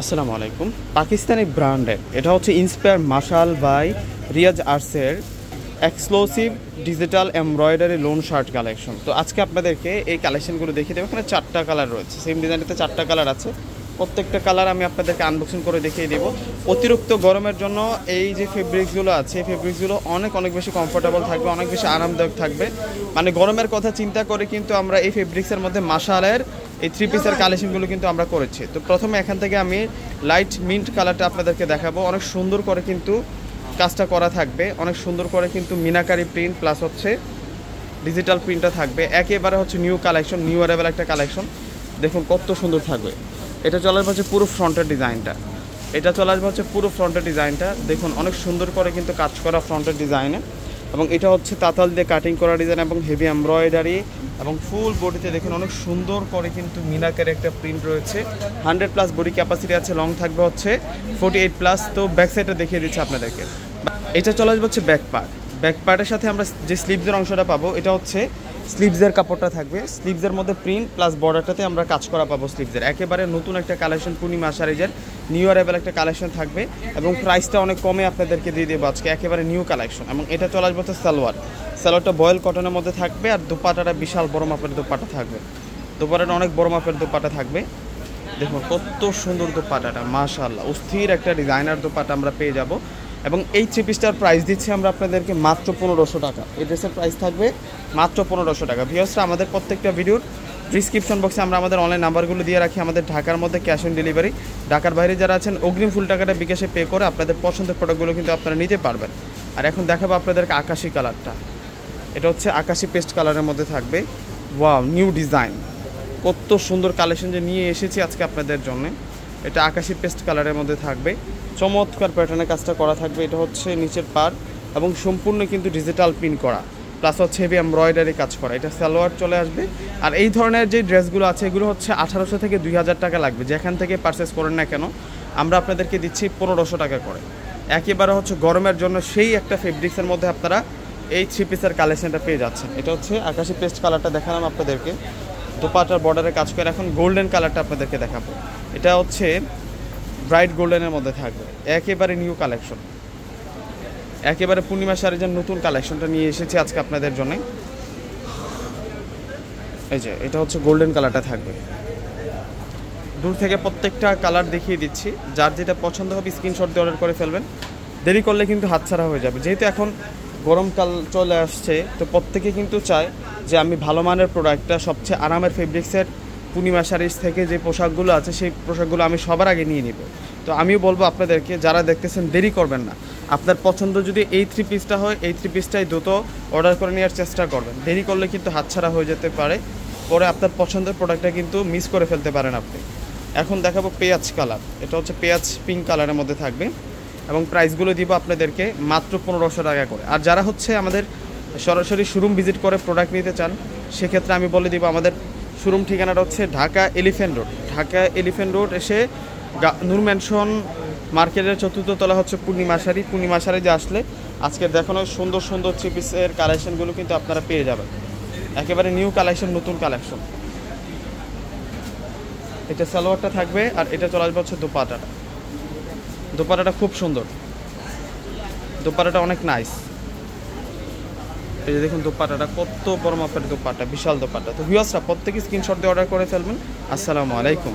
আসসালামু আলাইকুম। পাকিস্তানি ব্র্যান্ডের এটা হচ্ছে ইন্সপায়ার মাশাল বাই রিয়াজ আর্টসের exclusive digital embroidery loan shirt collection. তো আজকে আপনাদেরকে এই কালেকশনগুলো দেখিয়ে দেবো। এখানে 4টা কালার রয়েছে, সেম ডিজাইনটাতে 4টা কালার আছে। প্রত্যেকটা কালার আমি আপনাদেরকে আনবক্সিং করে দেখিয়ে দেবো। অতিরিক্ত গরমের জন্য এই যে ফেব্রিক্সগুলো আছে, এই ফেব্রিক্সগুলো অনেক বেশি কমফোর্টেবল থাকবে, অনেক বেশি আরামদায়ক থাকবে। মানে গরমের কথা চিন্তা করে কিন্তু আমরা এই ফেব্রিক্সের মধ্যে মাশালের এই 3 পিসের কালেকশনগুলো কিন্তু আমরা করেছি। তো প্রথমে এখান থেকে আমি লাইট মিন্ট কালারটা আপনাদেরকে দেখাবো। অনেক সুন্দর করে কিন্তু কাজটা করা থাকবে, অনেক সুন্দর করে কিন্তু মিনাকারি প্রিন্ট প্লাস হচ্ছে ডিজিটাল প্রিন্টটা থাকবে। একেবারে হচ্ছে নিউ কালেকশন, নিউ অ্যারাইভাল একটা কালেকশন। দেখুন কত সুন্দর থাকবে। এটা চলে আসবে হচ্ছে পুরো ফ্রন্টের ডিজাইনটা, এটা চলে আসবে হচ্ছে পুরো ফ্রন্টের ডিজাইনটা। দেখুন অনেক সুন্দর করে কিন্তু কাজ করা ফ্রন্টের ডিজাইনে, এবং এটা হচ্ছে তাতাল দিয়ে কাটিং করা ডিজাইন এবং হেভি এমব্রয়ডারি, এবং ফুল বডিতে দেখুন অনেক সুন্দর করে কিন্তু মিনাকারের একটা প্রিন্ট রয়েছে। 100+ বডি ক্যাপাসিটি আছে, লং থাকবে হচ্ছে 48+। তো ব্যাক সাইডটা দেখিয়ে দিচ্ছি আপনাদেরকে। এটা চলে আসবে হচ্ছে ব্যাক পার্ট। ব্যাক পার্টের সাথে আমরা যে স্লিভসের অংশটা পাবো, এটা হচ্ছে স্লিভসের কাপড়টা থাকবে। স্লিভসের মধ্যে প্রিন্ট প্লাস বর্ডারটাতে আমরা কাজ করা পাবো স্লিভসের। একেবারে নতুন একটা কালেকশন, পূর্ণিমা শাড়িজের নিউ অ্যারাইভাল একটা কালেকশন থাকবে, এবং প্রাইসটা অনেক কমে আপনাদেরকে দিয়ে দেবো আজকে, একেবারে নিউ কালেকশন। এবং এটা চলে আসবে হচ্ছে সালোয়ারটা বয়েল কটনের মধ্যে থাকবে, আর দোপাটাটা বিশাল বড় মাপের দোপাটা থাকবে। দোপাটাটা অনেক বড় মাপের দোপাটা থাকবে। দেখুন কত সুন্দর দোপাটাটা, মাশাআল্লাহ অস্থির একটা ডিজাইনার দোপাটা আমরা পেয়ে যাব। এবং এই 3 পিসটার প্রাইস দিচ্ছি আমরা আপনাদেরকে মাত্র 1500 টাকা। এই ড্রেসের প্রাইস থাকবে মাত্র 1500 টাকা। ভিউয়ার্সরা, আমাদের প্রত্যেকটা ভিডিওর ডিসক্রিপশন বক্সে আমরা আমাদের অনলাইন নাম্বারগুলো দিয়ে রাখি। আমাদের ঢাকার মধ্যে ক্যাশ অন ডেলিভারি, ঢাকার বাইরে যারা আছেন অগ্রিম ফুল টাকাটা বিকাশে পে করে আপনাদের পছন্দের প্রোডাক্টগুলো কিন্তু আপনারা নিতে পারবেন। আর এখন দেখাবো আপনাদেরকে আকাশি কালারটা। এটা হচ্ছে আকাশি পেস্ট কালারের মধ্যে থাকবে। ওয়াও, নিউ ডিজাইন, কত সুন্দর কালেকশন যে নিয়ে এসেছি আজকে আপনাদের জন্য। এটা আকাশি পেস্ট কালারের মধ্যে থাকবে, চমৎকার প্যাটার্নের কাজটা করা থাকবে। এটা হচ্ছে নিচের পার, এবং সম্পূর্ণ কিন্তু ডিজিটাল প্রিন্ট করা, প্লাস হচ্ছে হেভি এমব্রয়ডারি কাজ করা। এটা সালোয়ার চলে আসবে। আর এই ধরনের যে ড্রেসগুলো আছে এগুলো হচ্ছে 1800 থেকে 2000 টাকা লাগবে, যেখান থেকে পারচেস করেন না কেন। আমরা আপনাদেরকে দিচ্ছি 1500 টাকা করে। একেবারে হচ্ছে গরমের জন্য সেই একটা ফেব্রিক্সের মধ্যে আপনারা এই 3 পিসের কালেকশনটা পেয়ে যাচ্ছেন। এটা হচ্ছে আকাশি পেস্ট কালারটা দেখালাম আপনাদেরকে, দোপাটার বর্ডারে কাজ করে। এখন গোল্ডেন কালারটা আপনাদেরকে দেখাবো। এটা হচ্ছে ব্রাইট গোল্ডেনের মধ্যে থাকবে, একেবারে নিউ কালেকশন, একেবারে পূর্ণিমা শাড়ির নতুন কালেকশনটা নিয়ে এসেছি আজকে আপনাদের জন্য। এই যে এটা হচ্ছে গোল্ডেন কালারটা থাকবে। দূর থেকে প্রত্যেকটা কালার দেখিয়ে দিচ্ছি, যার যেটা পছন্দ হবে স্ক্রিনশট দিয়ে অর্ডার করে ফেলবেন। দেরি করলে কিন্তু হাতছাড়া হয়ে যাবে। যেহেতু এখন গরমকাল চলে আসছে, তো প্রত্যেকে কিন্তু চায় যে আমি ভালো মানের প্রোডাক্টটা, সবচেয়ে আরামের ফেব্রিক্সের পূর্ণিমা শাড়ির থেকে যে পোশাকগুলো আছে সেই পোশাকগুলো আমি সবার আগে নিয়ে নিব। তো আমিও বলবো আপনাদেরকে, যারা দেখতেছেন দেরি করবেন না। আপনার পছন্দ যদি এই 3 পিসটা হয়, এই 3 পিসটাই দ্রুত অর্ডার করে নেওয়ার চেষ্টা করবেন। দেরি করলে কিন্তু হাতছাড়া হয়ে যেতে পারে, পরে আপনার পছন্দের প্রোডাক্টটা কিন্তু মিস করে ফেলতে পারেন আপনি। এখন দেখাবো পেঁয়াজ কালার। এটা হচ্ছে পেঁয়াজ পিঙ্ক কালারের মধ্যে থাকবে, এবং প্রাইসগুলো দিব আপনাদেরকে মাত্র 1500 টাকা করে। আর যারা হচ্ছে আমাদের সরাসরি শোরুম ভিজিট করে প্রোডাক্ট নিতে চান, সেক্ষেত্রে আমি বলে দিব আমাদের শোরুম ঠিকানাটা হচ্ছে Dhaka elephant road. Dhaka elephant road এসে নূর ম্যানশন মার্কেটের 4র্থ তলা হচ্ছে পূর্ণিমা শাড়ি। পূর্ণিমা শাড়ি যে আসলে আজকে দেখানো সুন্দর সুন্দর 3 পিসের কালেকশনগুলো কিন্তু আপনারা পেয়ে যাবেন, একেবারে নিউ কালেকশন, নতুন কালেকশন। এটা সালোয়ারটা থাকবে, আর এটা চলে আসবে হচ্ছে দোপাটাটা। দোপাটাটা খুব সুন্দর, দোপাটাটা অনেক নাইস। এই যে দেখুন দোপাটাটা কত বড় মাপের দোপাটা, বিশাল দোপাটা। তো ভিউয়ার্সরা প্রত্যেকে স্ক্রিনশট দিয়ে অর্ডার করে ফেলবেন। আসসালামু আলাইকুম।